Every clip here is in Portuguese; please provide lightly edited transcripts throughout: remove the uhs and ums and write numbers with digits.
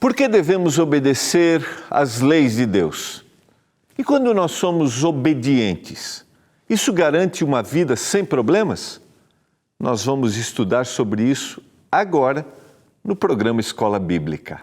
Por que devemos obedecer às leis de Deus? E quando nós somos obedientes, isso garante uma vida sem problemas? Nós vamos estudar sobre isso agora no programa Escola Bíblica.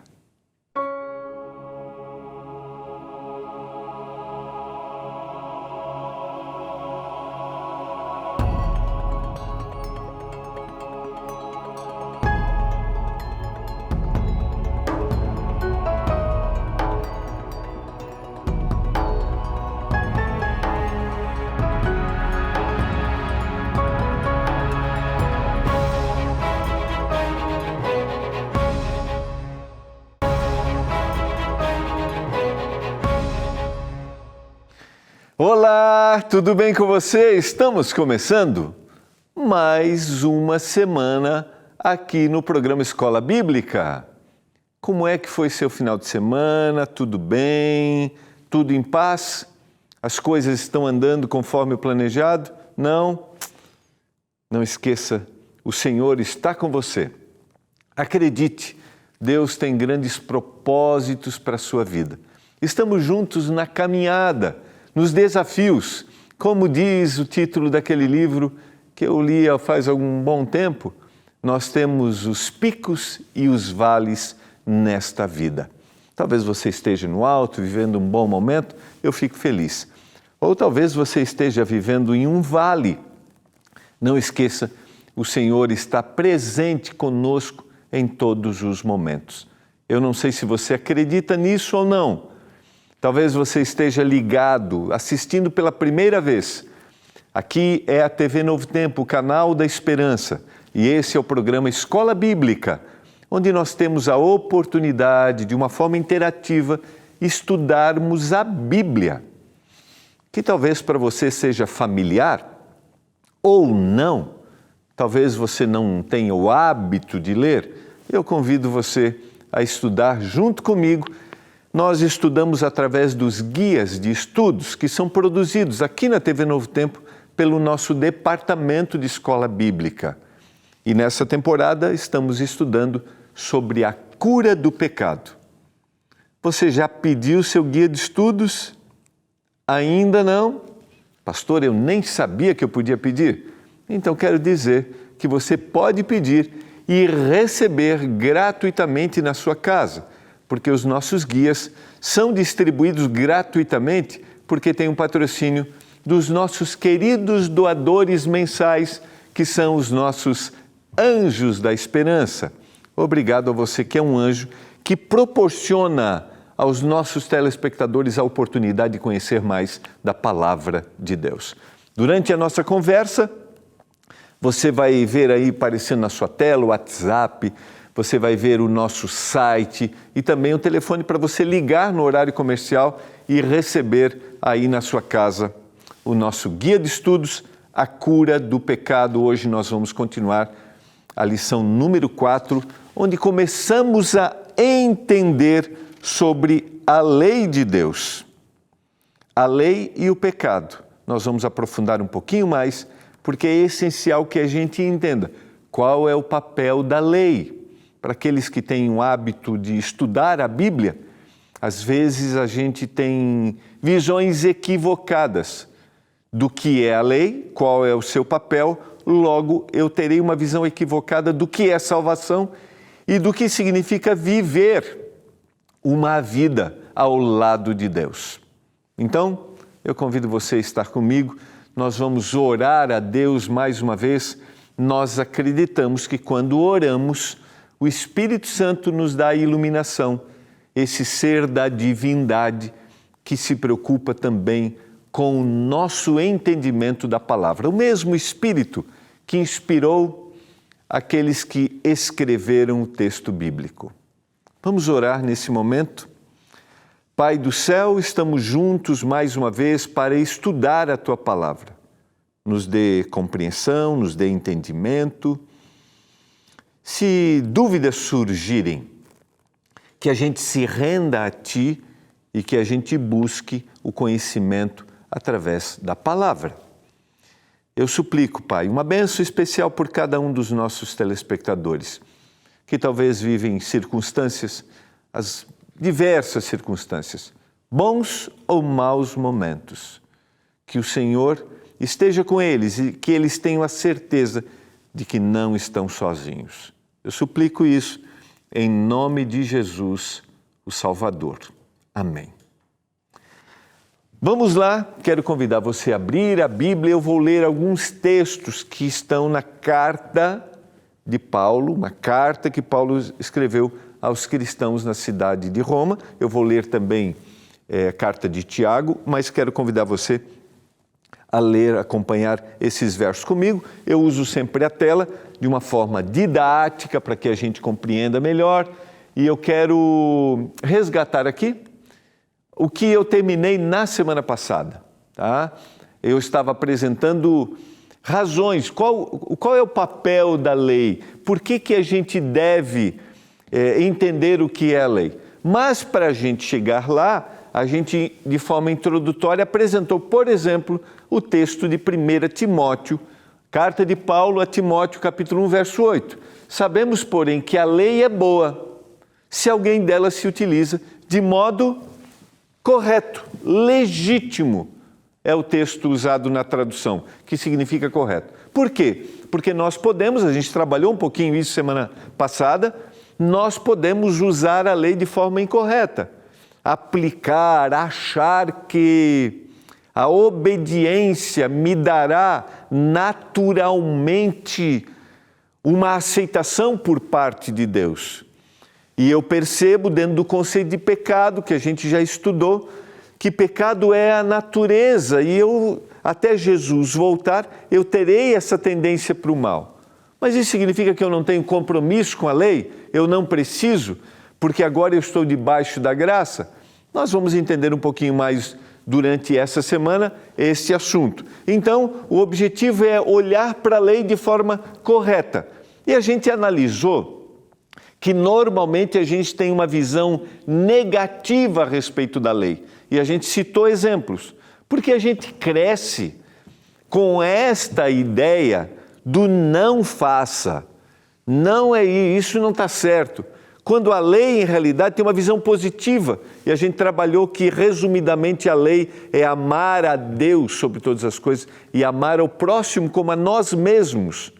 Olá, tudo bem com você? Estamos começando mais uma semana aqui no programa Escola Bíblica. Como é que foi seu final de semana? Tudo bem? Tudo em paz? As coisas estão andando conforme o planejado? Não? Não esqueça, o Senhor está com você. Acredite, Deus tem grandes propósitos para a sua vida. Estamos juntos na caminhada, nos desafios, como diz o título daquele livro que eu li faz algum bom tempo, nós temos os picos e os vales nesta vida. Talvez você esteja no alto, vivendo um bom momento, eu fico feliz. Ou talvez você esteja vivendo em um vale. Não esqueça, o Senhor está presente conosco em todos os momentos. Eu não sei se você acredita nisso ou não. Talvez você esteja ligado, assistindo pela primeira vez. Aqui é a TV Novo Tempo, o canal da Esperança. E esse é o programa Escola Bíblica, onde nós temos a oportunidade, de uma forma interativa, estudarmos a Bíblia, que talvez para você seja familiar ou não. Talvez você não tenha o hábito de ler. Eu convido você a estudar junto comigo. Nós estudamos através dos guias de estudos que são produzidos aqui na TV Novo Tempo pelo nosso Departamento de Escola Bíblica. E nessa temporada estamos estudando sobre a cura do pecado. Você já pediu seu guia de estudos? Ainda não? Pastor, eu nem sabia que eu podia pedir. Então quero dizer que você pode pedir e receber gratuitamente na sua casa, porque os nossos guias são distribuídos gratuitamente porque tem um patrocínio dos nossos queridos doadores mensais, que são os nossos anjos da esperança. Obrigado a você que é um anjo, que proporciona aos nossos telespectadores a oportunidade de conhecer mais da Palavra de Deus. Durante a nossa conversa, você vai ver aí aparecendo na sua tela o WhatsApp, você vai ver o nosso site e também o telefone para você ligar no horário comercial e receber aí na sua casa o nosso guia de estudos, A Cura do Pecado. Hoje nós vamos continuar a lição número 4, onde começamos a entender sobre a lei de Deus. A lei e o pecado. Nós vamos aprofundar um pouquinho mais, porque é essencial que a gente entenda qual é o papel da lei. Para aqueles que têm o hábito de estudar a Bíblia, às vezes a gente tem visões equivocadas do que é a lei, qual é o seu papel, logo eu terei uma visão equivocada do que é salvação e do que significa viver uma vida ao lado de Deus. Então, eu convido você a estar comigo, nós vamos orar a Deus mais uma vez. Nós acreditamos que quando oramos, o Espírito Santo nos dá a iluminação, esse ser da divindade que se preocupa também com o nosso entendimento da palavra. O mesmo Espírito que inspirou aqueles que escreveram o texto bíblico. Vamos orar nesse momento? Pai do céu, estamos juntos mais uma vez para estudar a Tua palavra. Nos dê compreensão, nos dê entendimento. Se dúvidas surgirem, que a gente se renda a Ti e que a gente busque o conhecimento através da palavra. Eu suplico, Pai, uma bênção especial por cada um dos nossos telespectadores, que talvez vivem circunstâncias as diversas circunstâncias, bons ou maus momentos. Que o Senhor esteja com eles e que eles tenham a certeza de que não estão sozinhos. Eu suplico isso em nome de Jesus, o Salvador. Amém. Vamos lá, quero convidar você a abrir a Bíblia. Eu vou ler alguns textos que estão na carta de Paulo, uma carta que Paulo escreveu aos cristãos na cidade de Roma. Eu vou ler também a carta de Tiago, mas quero convidar você a ler, acompanhar esses versos comigo. Eu uso sempre a tela de uma forma didática para que a gente compreenda melhor. E eu quero resgatar aqui o que eu terminei na semana passada, tá? Eu estava apresentando razões, qual é o papel da lei, por que a gente deve entender o que é a lei. Mas para a gente chegar lá, a gente, de forma introdutória, apresentou, por exemplo, o texto de 1 Timóteo, carta de Paulo a Timóteo, capítulo 1, verso 8. Sabemos, porém, que a lei é boa, se alguém dela se utiliza de modo correto, legítimo, é o texto usado na tradução, que significa correto. Por quê? Porque nós podemos, a gente trabalhou um pouquinho isso semana passada, nós podemos usar a lei de forma incorreta, aplicar, achar que a obediência me dará naturalmente uma aceitação por parte de Deus. E eu percebo, dentro do conceito de pecado, que a gente já estudou, que pecado é a natureza, e até Jesus voltar, eu terei essa tendência para o mal. Mas isso significa que eu não tenho compromisso com a lei? Eu não preciso, porque agora eu estou debaixo da graça? Nós vamos entender um pouquinho mais durante essa semana esse assunto. Então, o objetivo é olhar para a lei de forma correta. E a gente analisou que normalmente a gente tem uma visão negativa a respeito da lei. E a gente citou exemplos, porque a gente cresce com esta ideia do não faça, não é isso, não está certo. Quando a lei, em realidade, tem uma visão positiva. E a gente trabalhou que, resumidamente, a lei é amar a Deus sobre todas as coisas e amar ao próximo como a nós mesmos.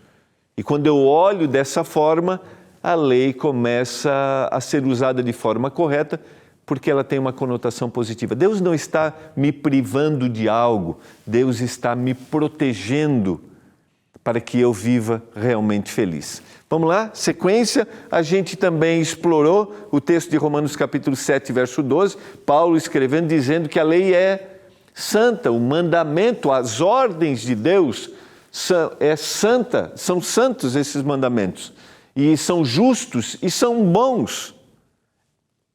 E quando eu olho dessa forma, a lei começa a ser usada de forma correta, porque ela tem uma conotação positiva. Deus não está me privando de algo, Deus está me protegendo para que eu viva realmente feliz. Vamos lá? Sequência, a gente também explorou o texto de Romanos capítulo 7, verso 12, Paulo escrevendo, dizendo que a lei é santa, o mandamento, as ordens de Deus é santa, são santos esses mandamentos. E são justos e são bons.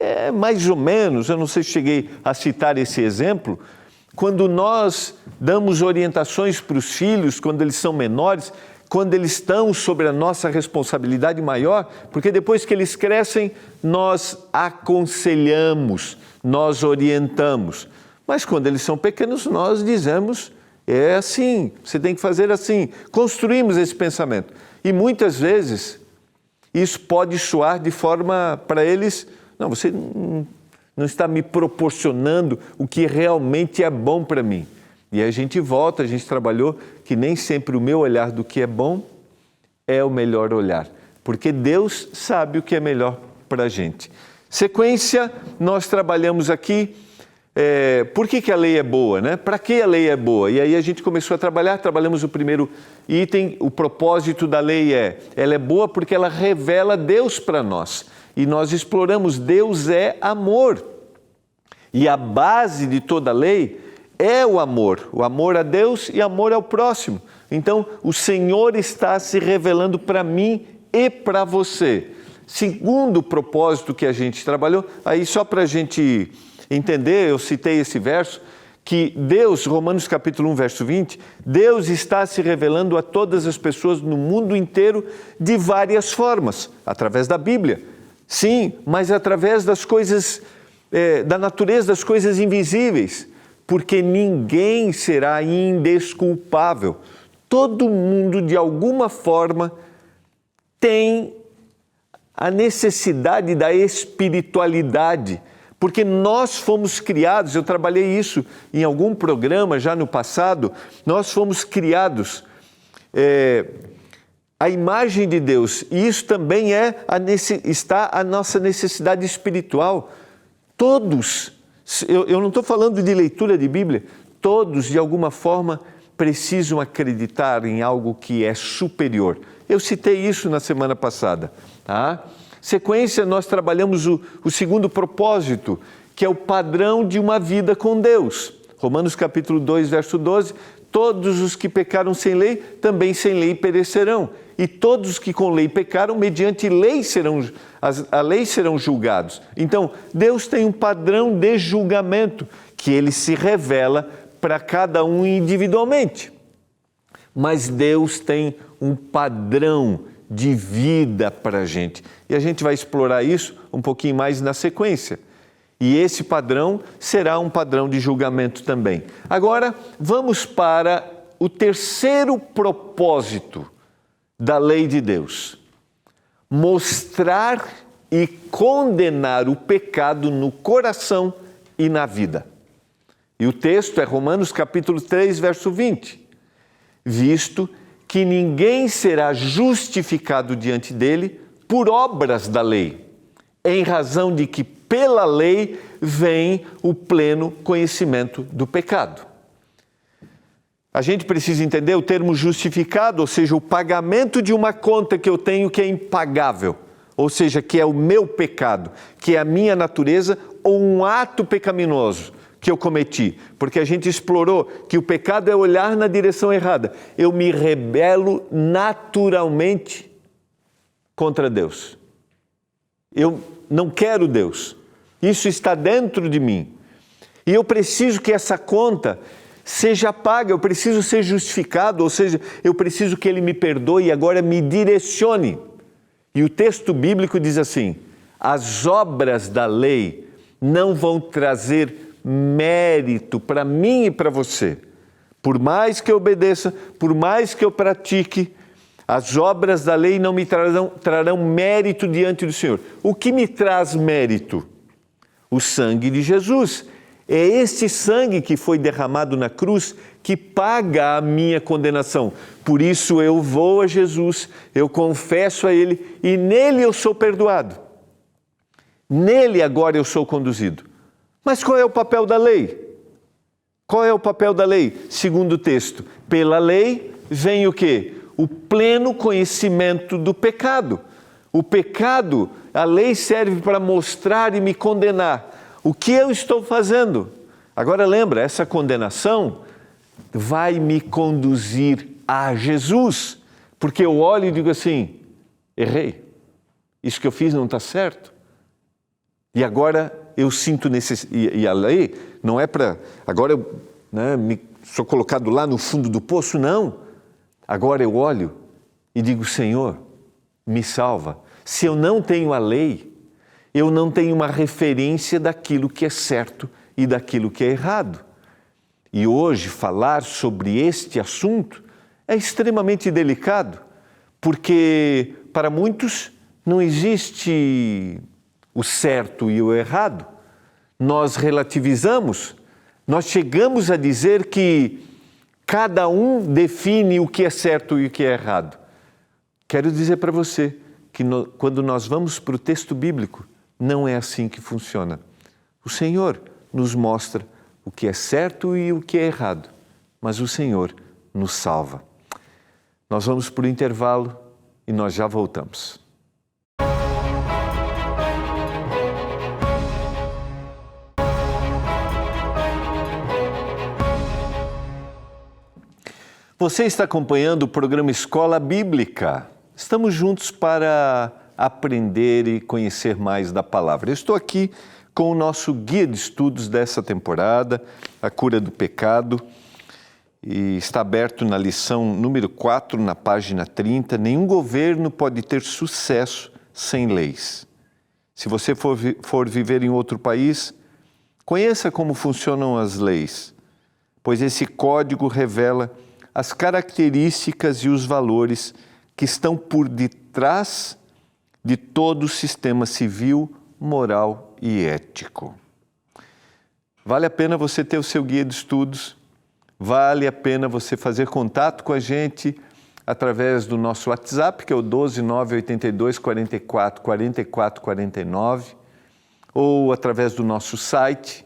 É mais ou menos, eu não sei se cheguei a citar esse exemplo, quando nós damos orientações para os filhos, quando eles são menores, quando eles estão sobre a nossa responsabilidade maior, porque depois que eles crescem, nós aconselhamos, nós orientamos. Mas quando eles são pequenos, nós dizemos, é assim, você tem que fazer assim. Construímos esse pensamento. E muitas vezes isso pode soar de forma para eles, não, você não está me proporcionando o que realmente é bom para mim. E aí a gente volta, a gente trabalhou que nem sempre o meu olhar do que é bom é o melhor olhar, porque Deus sabe o que é melhor para a gente. Sequência, nós trabalhamos aqui, por que a lei é boa, né? Para que a lei é boa? E aí a gente começou a trabalhamos o primeiro item, o propósito da lei ela é boa porque ela revela Deus para nós. E nós exploramos, Deus é amor. E a base de toda a lei é o amor a Deus e amor ao próximo. Então, o Senhor está se revelando para mim e para você. Segundo propósito que a gente trabalhou, aí só para a gente entender, eu citei esse verso, que Deus, Romanos capítulo 1, verso 20, Deus está se revelando a todas as pessoas no mundo inteiro de várias formas, através da Bíblia. Sim, mas através das coisas, da natureza das coisas invisíveis, porque ninguém será indesculpável. Todo mundo, de alguma forma, tem a necessidade da espiritualidade, porque nós fomos criados, eu trabalhei isso em algum programa já no passado, nós fomos criados a imagem de Deus, e isso também está a nossa necessidade espiritual. Todos, eu não estou falando de leitura de Bíblia, todos de alguma forma precisam acreditar em algo que é superior. Eu citei isso na semana passada, tá? Sequência, nós trabalhamos o segundo propósito, que é o padrão de uma vida com Deus. Romanos capítulo 2, verso 12, todos os que pecaram sem lei, também sem lei perecerão. E todos os que com lei pecaram, mediante a lei serão julgados. Então, Deus tem um padrão de julgamento, que Ele se revela para cada um individualmente. Mas Deus tem um padrão de vida para a gente. E a gente vai explorar isso um pouquinho mais na sequência. E esse padrão será um padrão de julgamento também. Agora, vamos para o terceiro propósito da lei de Deus: mostrar e condenar o pecado no coração e na vida. E o texto é Romanos capítulo 3, verso 20. Visto que ninguém será justificado diante dele por obras da lei, em razão de que pela lei vem o pleno conhecimento do pecado. A gente precisa entender o termo justificado, ou seja, o pagamento de uma conta que eu tenho que é impagável, ou seja, que é o meu pecado, que é a minha natureza ou um ato pecaminoso que eu cometi, porque a gente explorou que o pecado é olhar na direção errada. Eu me rebelo naturalmente contra Deus. Eu não quero Deus. Isso está dentro de mim. E eu preciso que essa conta seja paga, eu preciso ser justificado, ou seja, eu preciso que Ele me perdoe e agora me direcione. E o texto bíblico diz assim: as obras da lei não vão trazer mérito para mim e para você. Por mais que eu obedeça, por mais que eu pratique, as obras da lei não me trarão mérito diante do Senhor. O que me traz mérito? O sangue de Jesus. É este sangue que foi derramado na cruz que paga a minha condenação. Por isso eu vou a Jesus, eu confesso a Ele e nele eu sou perdoado. Nele agora eu sou conduzido. Mas qual é o papel da lei? Qual é o papel da lei? Segundo o texto, pela lei vem o quê? O pleno conhecimento do pecado. O pecado, a lei serve para mostrar e me condenar. O que eu estou fazendo? Agora lembra, essa condenação vai me conduzir a Jesus. Porque eu olho e digo assim, errei. Isso que eu fiz não está certo. E agora eu sinto necessidade. E a lei não é para... Agora eu sou colocado lá no fundo do poço, não. Agora eu olho e digo, Senhor, me salva. Se eu não tenho a lei, eu não tenho uma referência daquilo que é certo e daquilo que é errado. E hoje falar sobre este assunto é extremamente delicado, porque para muitos não existe o certo e o errado. Nós relativizamos, nós chegamos a dizer que cada um define o que é certo e o que é errado. Quero dizer para você que quando nós vamos para o texto bíblico, não é assim que funciona. O Senhor nos mostra o que é certo e o que é errado, mas o Senhor nos salva. Nós vamos para o intervalo e nós já voltamos. Você está acompanhando o programa Escola Bíblica. Estamos juntos para aprender e conhecer mais da palavra. Eu estou aqui com o nosso guia de estudos dessa temporada, A Cura do Pecado, e está aberto na lição número 4, na página 30. Nenhum governo pode ter sucesso sem leis. Se você for viver em outro país, conheça como funcionam as leis, pois esse código revela as características e os valores que estão por detrás de todo o sistema civil, moral e ético. Vale a pena você ter o seu guia de estudos, vale a pena você fazer contato com a gente através do nosso WhatsApp, que é o 12 982 44 44 49, ou através do nosso site,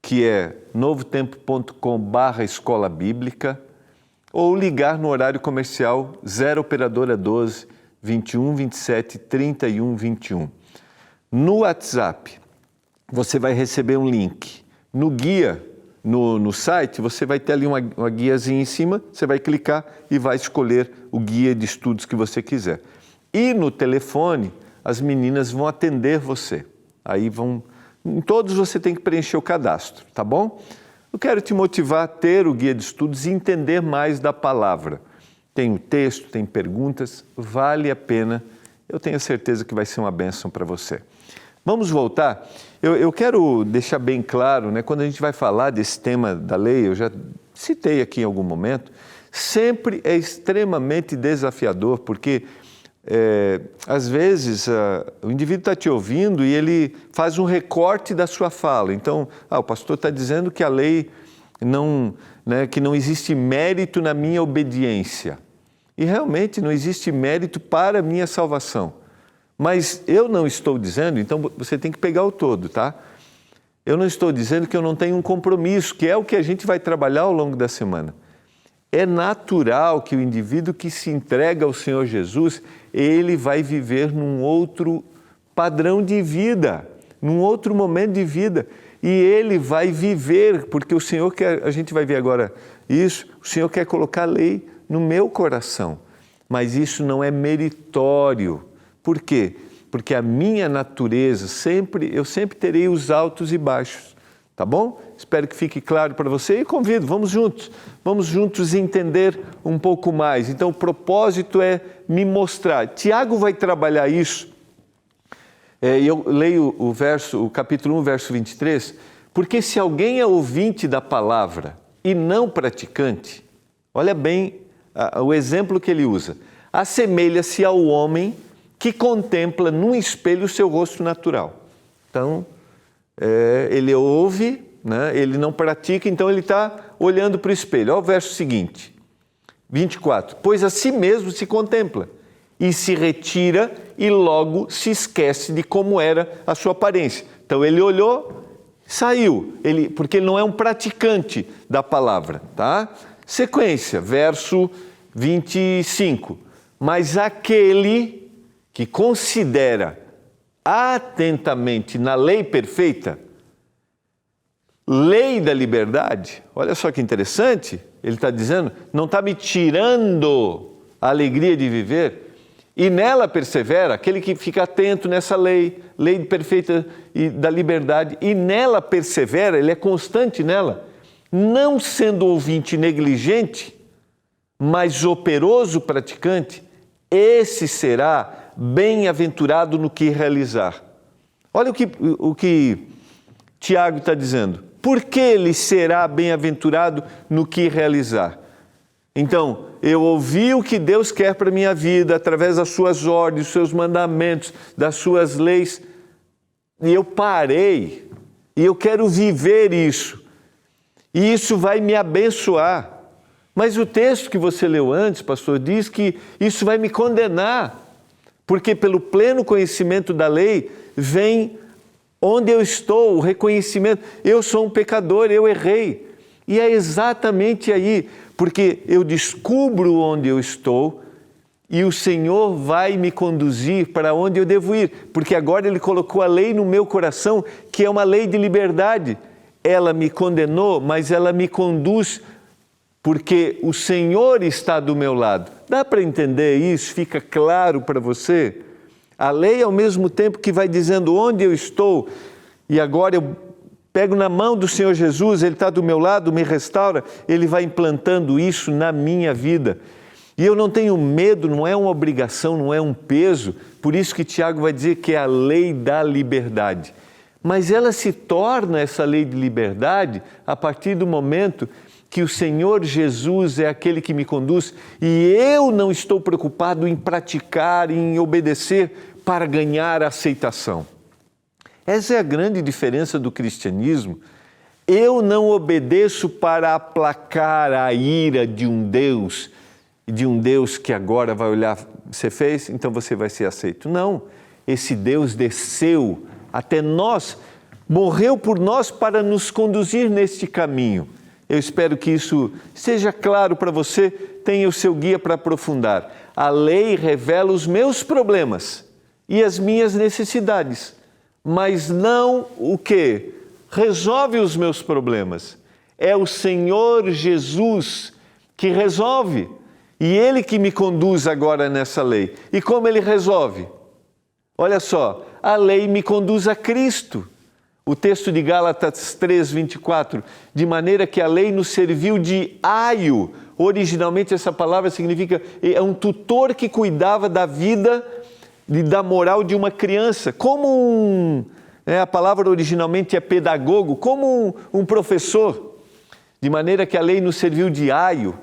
que é novotempo.com/escola bíblica, ou ligar no horário comercial 0 operadora 12 21 27 31 21. No WhatsApp, você vai receber um link. No guia, no site, você vai ter ali uma guiazinha em cima, você vai clicar e vai escolher o guia de estudos que você quiser. E no telefone, as meninas vão atender você. Aí em todos você tem que preencher o cadastro, tá bom? Eu quero te motivar a ter o guia de estudos e entender mais da palavra. Tem o texto, tem perguntas, vale a pena. Eu tenho certeza que vai ser uma bênção para você. Vamos voltar? Eu quero deixar bem claro, né, quando a gente vai falar desse tema da lei, eu já citei aqui em algum momento, sempre é extremamente desafiador, porque às vezes o indivíduo está te ouvindo e ele faz um recorte da sua fala. Então, o pastor está dizendo que a lei que não existe mérito na minha obediência. E realmente não existe mérito para a minha salvação. Mas eu não estou dizendo, então você tem que pegar o todo, tá? Eu não estou dizendo que eu não tenho um compromisso, que é o que a gente vai trabalhar ao longo da semana. É natural que o indivíduo que se entrega ao Senhor Jesus, ele vai viver num outro padrão de vida, num outro momento de vida. E ele vai viver, porque o Senhor quer, a gente vai ver agora isso, o Senhor quer colocar a lei no meu coração. Mas isso não é meritório. Por quê? Porque a minha natureza, eu sempre terei os altos e baixos, tá bom? Espero que fique claro para você e convido, vamos juntos entender um pouco mais. Então o propósito é me mostrar. Tiago vai trabalhar isso, eu leio o capítulo 1, verso 23, porque se alguém é ouvinte da palavra e não praticante, olha bem o exemplo que ele usa, assemelha-se ao homem que contempla num espelho o seu rosto natural. Então, ele ouve, né? Ele não pratica, então ele está olhando para o espelho. Olha o verso seguinte, 24. Pois a si mesmo se contempla e se retira e logo se esquece de como era a sua aparência. Então ele olhou, saiu, porque ele não é um praticante da palavra, tá? Sequência, verso 25. Mas aquele que considera atentamente na lei perfeita, lei da liberdade, olha só que interessante, ele está dizendo, não está me tirando a alegria de viver, e nela persevera, aquele que fica atento nessa lei perfeita e da liberdade, e nela persevera, ele é constante nela, não sendo ouvinte negligente, mas operoso praticante, esse será bem-aventurado no que realizar. Olha o que Tiago está dizendo. Por que ele será bem-aventurado no que realizar? Então, eu ouvi o que Deus quer para a minha vida, através das suas ordens, dos seus mandamentos, das suas leis, e eu parei, e eu quero viver isso, e isso vai me abençoar. Mas o texto que você leu antes, pastor, diz que isso vai me condenar, porque pelo pleno conhecimento da lei vem onde eu estou, o reconhecimento, eu sou um pecador, eu errei. E é exatamente aí, porque eu descubro onde eu estou e o Senhor vai me conduzir para onde eu devo ir, porque agora Ele colocou a lei no meu coração, que é uma lei de liberdade. Ela me condenou, mas ela me conduz porque o Senhor está do meu lado. Dá para entender isso? Fica claro para você? A lei, ao mesmo tempo que vai dizendo onde eu estou, e agora eu pego na mão do Senhor Jesus, Ele está do meu lado, me restaura, Ele vai implantando isso na minha vida. E eu não tenho medo, não é uma obrigação, não é um peso, por isso que Tiago vai dizer que é a lei da liberdade. Mas ela se torna essa lei de liberdade a partir do momento que o Senhor Jesus é aquele que me conduz e eu não estou preocupado em praticar, em obedecer para ganhar aceitação. Essa é a grande diferença do cristianismo. Eu não obedeço para aplacar a ira de um Deus que agora vai olhar, você fez, então você vai ser aceito. Não, esse Deus desceu até nós, morreu por nós para nos conduzir neste caminho. Eu espero que isso seja claro para você, tenha o seu guia para aprofundar. A lei revela os meus problemas e as minhas necessidades, mas não o que resolve os meus problemas. É o Senhor Jesus que resolve e Ele que me conduz agora nessa lei. E como Ele resolve? Olha só, a lei me conduz a Cristo. O texto de Gálatas 3:24, de maneira que a lei nos serviu de aio. Originalmente essa palavra significa, é um tutor que cuidava da vida e da moral de uma criança. Como a palavra originalmente é pedagogo, como um professor. De maneira que a lei nos serviu de aio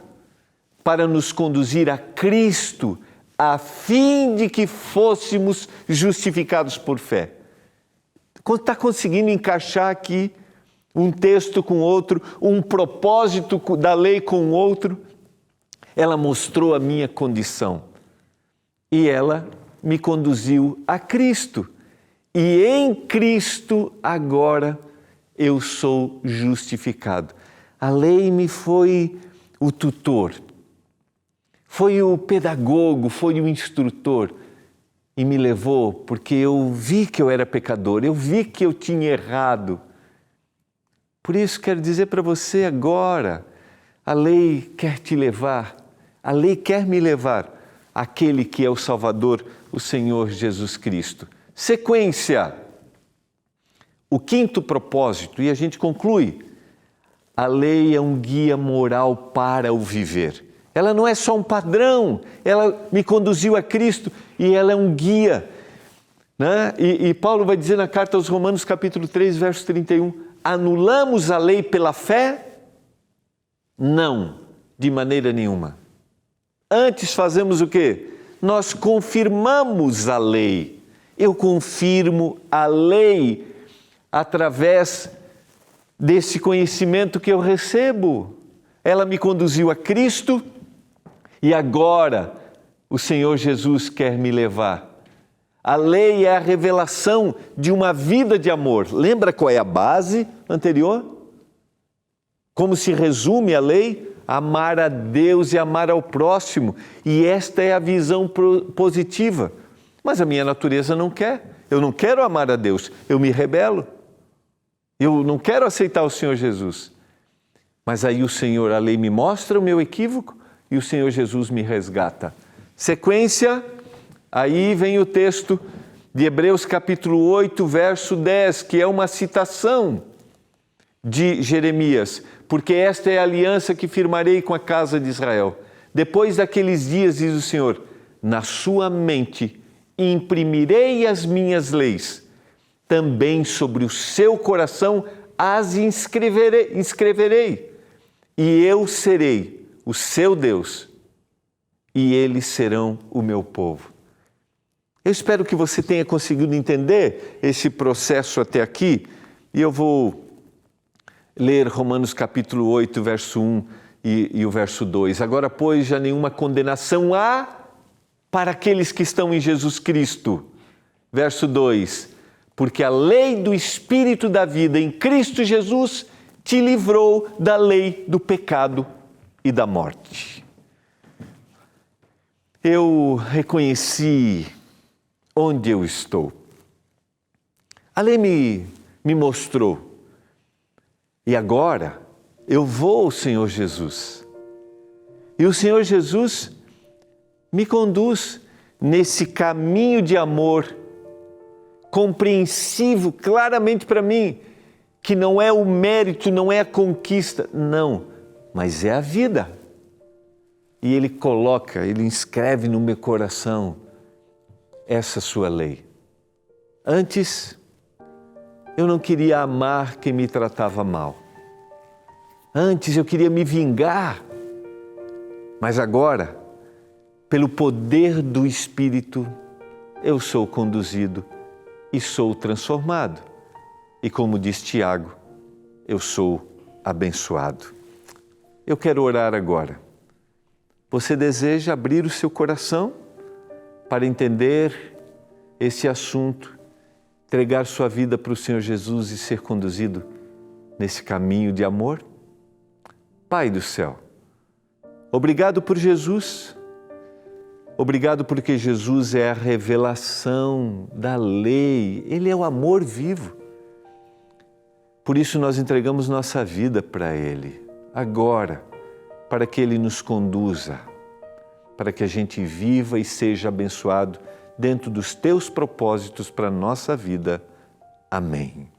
para nos conduzir a Cristo, a fim de que fôssemos justificados por fé. Está conseguindo encaixar aqui um texto com outro, um propósito da lei com outro? Ela mostrou a minha condição e ela me conduziu a Cristo. E em Cristo agora eu sou justificado. A lei me foi o tutor, foi o pedagogo, foi o instrutor. E me levou porque eu vi que eu era pecador, eu vi que eu tinha errado. Por isso quero dizer para você agora, a lei quer te levar, a lei quer me levar àquele que é o Salvador, o Senhor Jesus Cristo. Sequência, o quinto propósito, e a gente conclui, a lei é um guia moral para o viver. Ela não é só um padrão, ela me conduziu a Cristo e ela é um guia. Né? E Paulo vai dizer na carta aos Romanos, capítulo 3, verso 31, anulamos a lei pela fé? Não, de maneira nenhuma. Antes fazemos o quê? Nós confirmamos a lei. Eu confirmo a lei através desse conhecimento que eu recebo. Ela me conduziu a Cristo e agora o Senhor Jesus quer me levar. A lei é a revelação de uma vida de amor. Lembra qual é a base anterior? Como se resume a lei? Amar a Deus e amar ao próximo. E esta é a visão positiva. Mas a minha natureza não quer. Eu não quero amar a Deus, eu me rebelo. Eu não quero aceitar o Senhor Jesus. Mas aí a lei me mostra o meu equívoco e o Senhor Jesus me resgata. Sequência, aí vem o texto de Hebreus capítulo 8, verso 10, que é uma citação de Jeremias. Porque esta é a aliança que firmarei com a casa de Israel. Depois daqueles dias, diz o Senhor, na sua mente imprimirei as minhas leis, também sobre o seu coração as inscreverei. E eu serei o seu Deus, e eles serão o meu povo. Eu espero que você tenha conseguido entender esse processo até aqui, e eu vou ler Romanos capítulo 8, verso 1 e o verso 2. Agora, pois, já nenhuma condenação há para aqueles que estão em Jesus Cristo. Verso 2, porque a lei do Espírito da vida em Cristo Jesus te livrou da lei do pecado e da morte. Eu reconheci onde eu estou. A lei me mostrou. E agora eu vou ao Senhor Jesus. E o Senhor Jesus me conduz nesse caminho de amor compreensivo claramente para mim, que não é o mérito, não é a conquista, não, mas é a vida. E Ele inscreve no meu coração essa sua lei. Antes, eu não queria amar quem me tratava mal. Antes, eu queria me vingar. Mas agora, pelo poder do Espírito, eu sou conduzido e sou transformado. E como diz Tiago, eu sou abençoado. Eu quero orar agora. Você deseja abrir o seu coração para entender esse assunto, entregar sua vida para o Senhor Jesus e ser conduzido nesse caminho de amor? Pai do céu, obrigado por Jesus. Obrigado porque Jesus é a revelação da lei. Ele é o amor vivo. Por isso nós entregamos nossa vida para Ele, agora, para que Ele nos conduza, para que a gente viva e seja abençoado dentro dos Teus propósitos para a nossa vida. Amém.